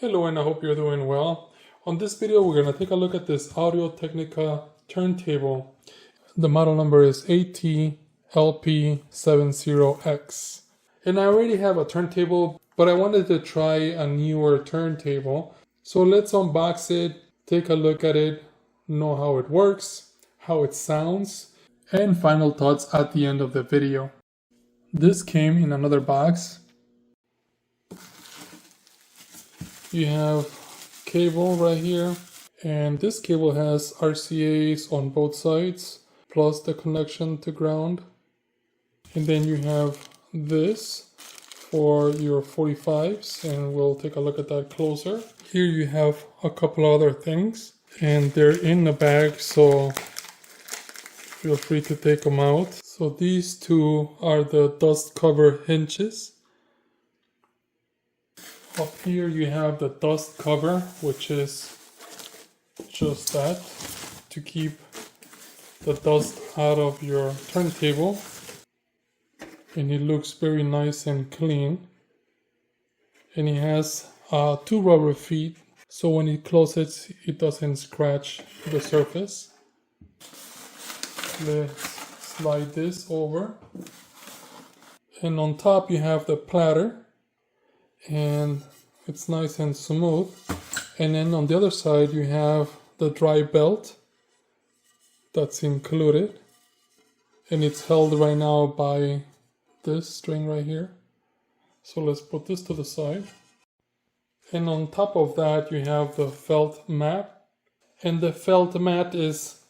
Hello, and I hope you're doing well. On this video, we're going to take a look at this Audio Technica turntable. The model number is AT LP70X. And I already have a turntable, but I wanted to try a newer turntable. So let's unbox it, take a look at it, know how it works, how it sounds, and final thoughts at the end of the video. This came in another box. You have cable right here, and this cable has RCAs on both sides, plus the connection to ground. And then you have this for your 45s, and we'll take a look at that closer. Here you have a couple other things, and they're in the bag, so feel free to take them out. So these two are the dust cover hinges. Up here you have the dust cover, which is just that, to keep the dust out of your turntable. And it looks very nice and clean. And it has two rubber feet, so when you close it, it doesn't scratch the surface. Let's slide this over. And on top you have the platter. And it's nice and smooth. And then on the other side you have the dry belt that's included, and it's held right now by this string right here. So let's put this to the side. And on top of that you have the felt mat, and the felt mat is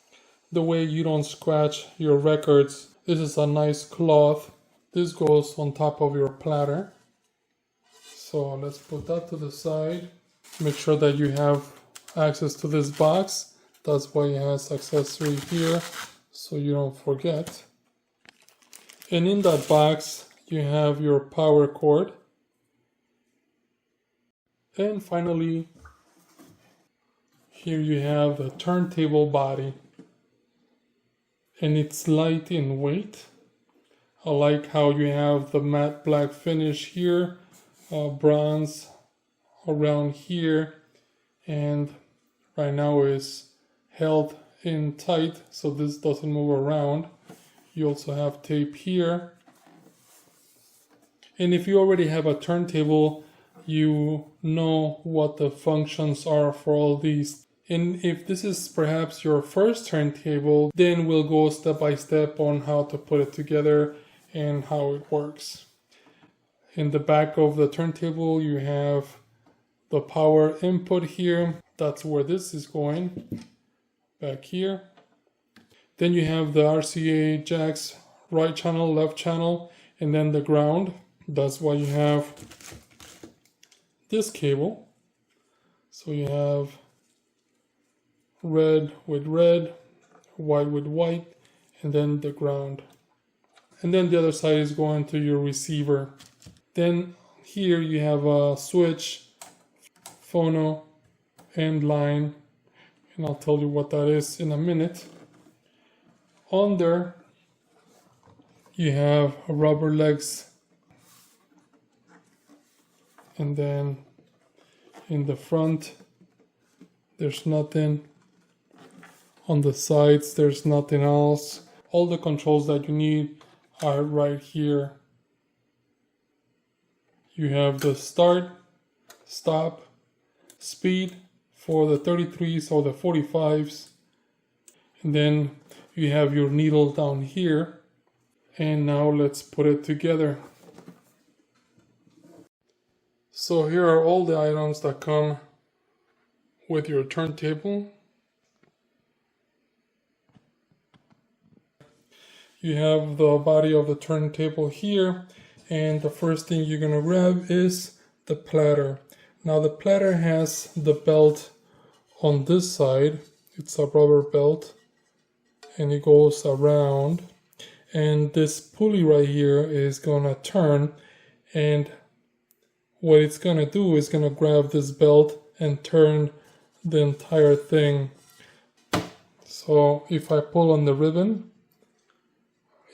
the way you don't scratch your records. This is a nice cloth. This goes on top of your platter. So let's put that to the side. Make sure that you have access to this box. That's why it has accessory here, so you don't forget. And in that box, you have your power cord. And finally, here you have the turntable body. And it's light in weight. I like how you have the matte black finish here. Bronze around here, and right now is held in tight so this doesn't move around. You also have tape here, and if you already have a turntable, you know what the functions are for all these. And if this is perhaps your first turntable, then we'll go step by step on how to put it together and how it works. In the back of the turntable you have the power input here. That's where this is going, back here. Then you have the RCA jacks, right channel, left channel, and then the ground. That's why you have this cable. So you have red with red, white with white, and then the ground. And then the other side is going to your receiver. Then here you have a switch, phono, and line, and I'll tell you what that is in a minute. Under you have rubber legs, and then in the front there's nothing. On the sides there's nothing else. All the controls that you need are right here. You have the start, stop, speed for the 33s or the 45s. And then you have your needle down here. And now let's put it together. So here are all the items that come with your turntable. You have the body of the turntable here. And the first thing you're going to grab is the platter. Now the platter has the belt on this side. It's a rubber belt, and it goes around. And this pulley right here is going to turn, and what it's going to do is going to grab this belt and turn the entire thing. So if I pull on the ribbon,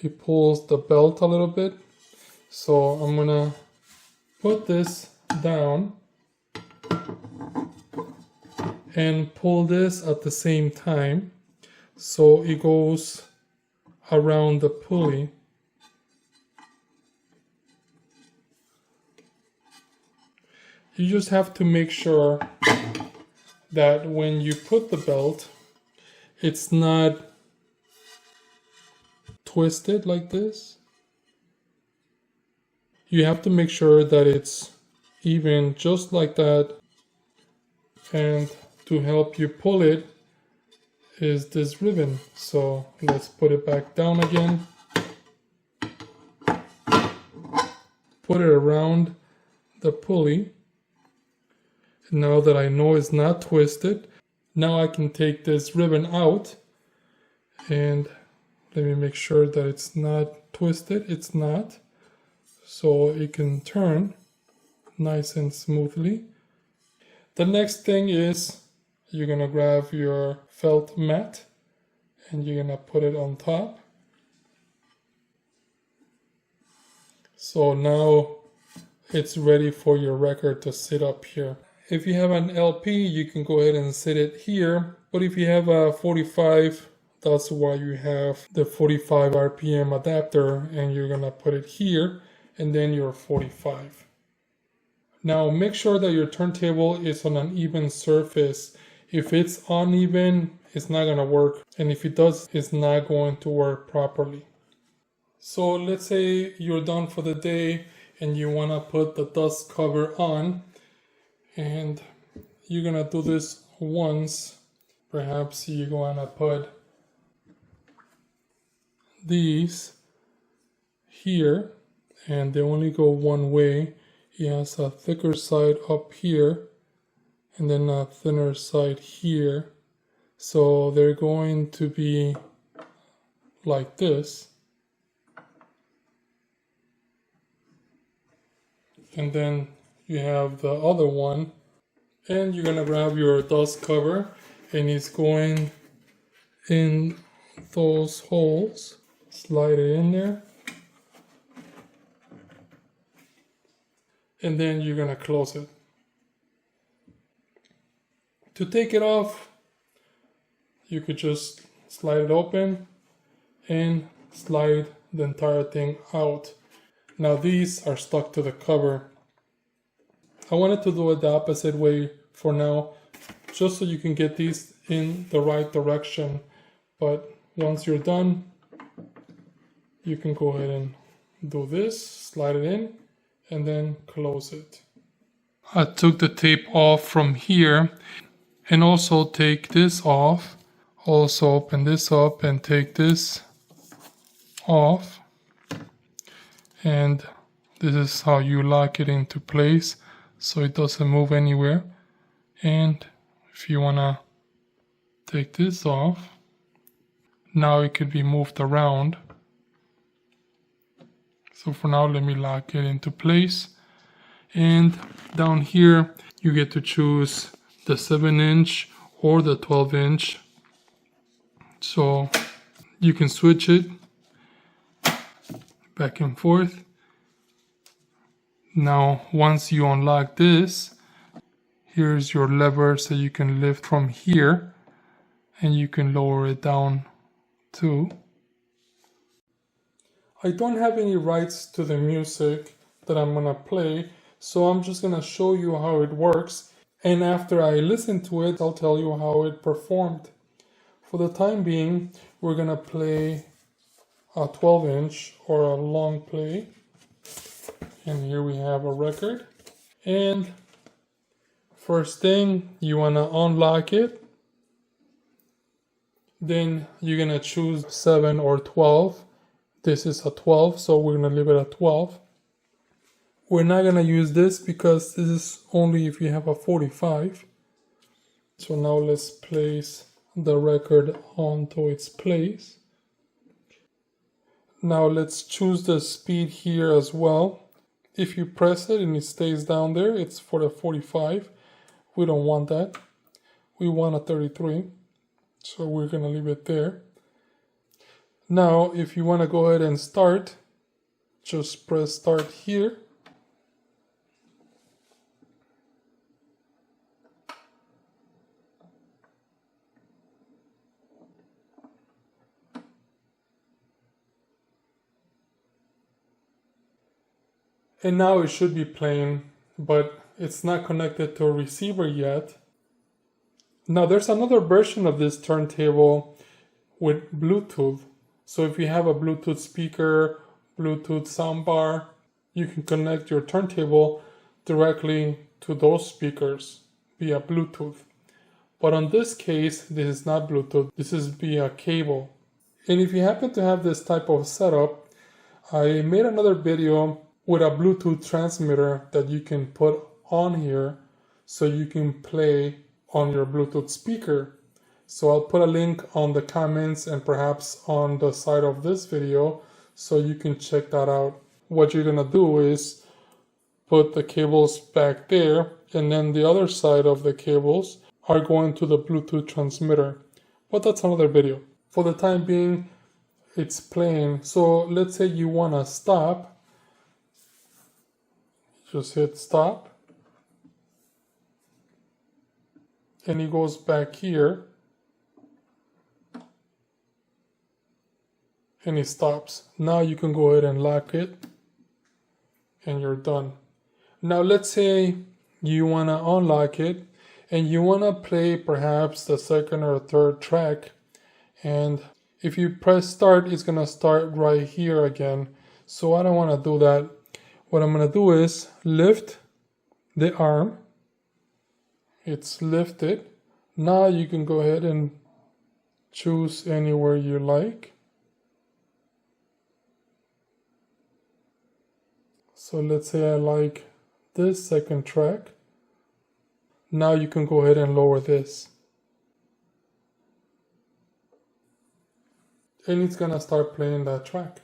it pulls the belt a little bit. So I'm gonna put this down and pull this at the same time so it goes around the pulley. You just have to make sure that when you put the belt, it's not twisted like this. You have to make sure that it's even just like that. And to help you pull it is this ribbon. So let's put it back down again. Put it around the pulley. Now that I know it's not twisted, now I can take this ribbon out and let me make sure that it's not twisted. It's not. So it can turn nice and smoothly. The next thing is you're gonna grab your felt mat and you're gonna put it on top. So now it's ready for your record to sit up here. If you have an LP, you can go ahead and sit it here. But if you have a 45, that's why you have the 45 RPM adapter and you're gonna put it here and then your 45. Now make sure that your turntable is on an even surface. If it's uneven, it's not gonna work. And if it does, it's not going to work properly. So let's say you're done for the day and you wanna put the dust cover on. And you're gonna do this once. Perhaps you're gonna put these here and they only go one way. It has a thicker side up here and then a thinner side here. So they're going to be like this. And then you have the other one and you're gonna grab your dust cover and it's going in those holes. Slide it in there and then you're gonna close it. To take it off, you could just slide it open and slide the entire thing out. Now these are stuck to the cover. I wanted to do it the opposite way for now, just so you can get these in the right direction. But once you're done, you can go ahead and do this, slide it in, and then close it. I took the tape off from here and also take this off. Also open this up and take this off. And this is how you lock it into place so it doesn't move anywhere. And if you wanna take this off, now it could be moved around. So for now, let me lock it into place. And down here, you get to choose the 7-inch or the 12-inch. So you can switch it back and forth. Now, once you unlock this, here's your lever so you can lift from here and you can lower it down too. I don't have any rights to the music that I'm gonna play, so I'm just gonna show you how it works, and after I listen to it, I'll tell you how it performed. For the time being, we're gonna play a 12-inch or a long play, and here we have a record. And first thing, you wanna unlock it, then you're gonna choose 7 or 12. This is a 12, so we're gonna leave it at 12. We're not gonna use this because this is only if you have a 45. So now let's place the record onto its place. Now let's choose the speed here as well. If you press it and it stays down there, it's for the 45. We don't want that. We want a 33. So we're gonna leave it there. Now, if you want to go ahead and start, just press start here. And now it should be playing, but it's not connected to a receiver yet. Now there's another version of this turntable with Bluetooth. So if you have a Bluetooth speaker, Bluetooth soundbar, you can connect your turntable directly to those speakers via Bluetooth. But on this case, this is not Bluetooth, this is via cable. And if you happen to have this type of setup, I made another video with a Bluetooth transmitter that you can put on here so you can play on your Bluetooth speaker. So I'll put a link on the comments and perhaps on the side of this video so you can check that out. What you're gonna do is put the cables back there, and then the other side of the cables are going to the Bluetooth transmitter. But that's another video. For the time being, it's playing. So let's say you wanna stop. Just hit stop. And it goes back here. And it stops. Now you can go ahead and lock it. And you're done. Now let's say you want to unlock it and you want to play perhaps the second or third track, and if you press start, it's going to start right here again. So I don't want to do that. What I'm going to do is lift the arm. It's lifted. Now you can go ahead and choose anywhere you like. So let's say I like this second track. Now you can go ahead and lower this. And it's gonna start playing that track.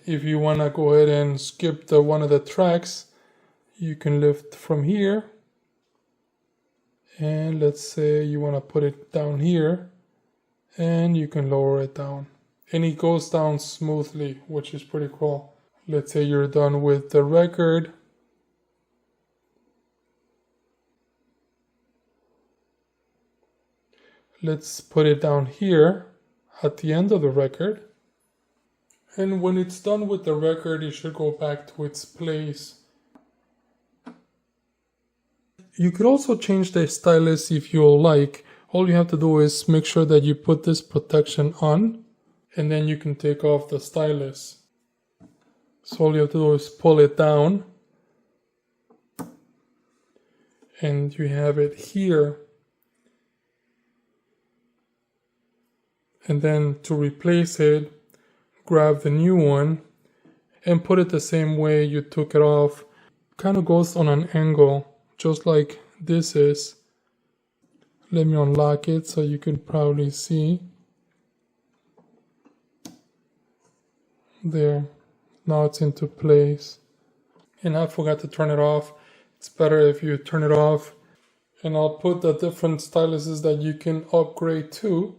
If you wanna go ahead and skip one of the tracks, you can lift from here. And let's say you wanna put it down here, and you can lower it down. And it goes down smoothly, which is pretty cool. Let's say you're done with the record. Let's put it down here at the end of the record. And when it's done with the record, it should go back to its place. You could also change the stylus if you like. All you have to do is make sure that you put this protection on, and then you can take off the stylus. So all you have to do is pull it down, and you have it here. And then to replace it, grab the new one and put it the same way you took it off. Kind of goes on an angle, just like this is. Let me unlock it so you can probably see. There, now it's into place. And I forgot to turn it off. It's better if you turn it off. And I'll put the different styluses that you can upgrade to.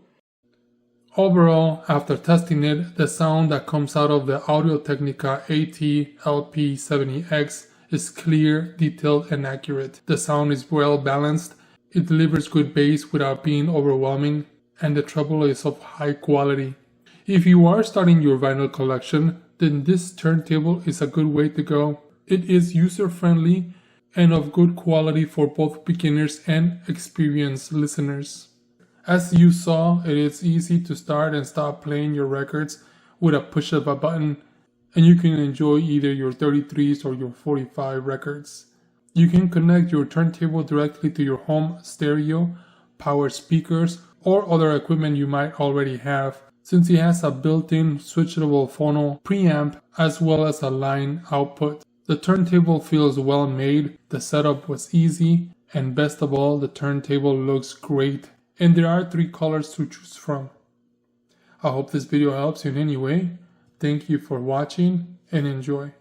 Overall, after testing it, the sound that comes out of the Audio-Technica AT LP70X is clear, detailed, and accurate. The sound is well balanced, it delivers good bass without being overwhelming, and the treble is of high quality. If you are starting your vinyl collection, then this turntable is a good way to go. It is user-friendly and of good quality for both beginners and experienced listeners. As you saw, it is easy to start and stop playing your records with a push of a button, and you can enjoy either your 33s or your 45 records. You can connect your turntable directly to your home stereo, power speakers, or other equipment you might already have, since it has a built-in switchable phono preamp as well as a line output. The turntable feels well made, the setup was easy, and best of all, the turntable looks great. And there are 3 colors to choose from. I hope this video helps you in any way. Thank you for watching and enjoy.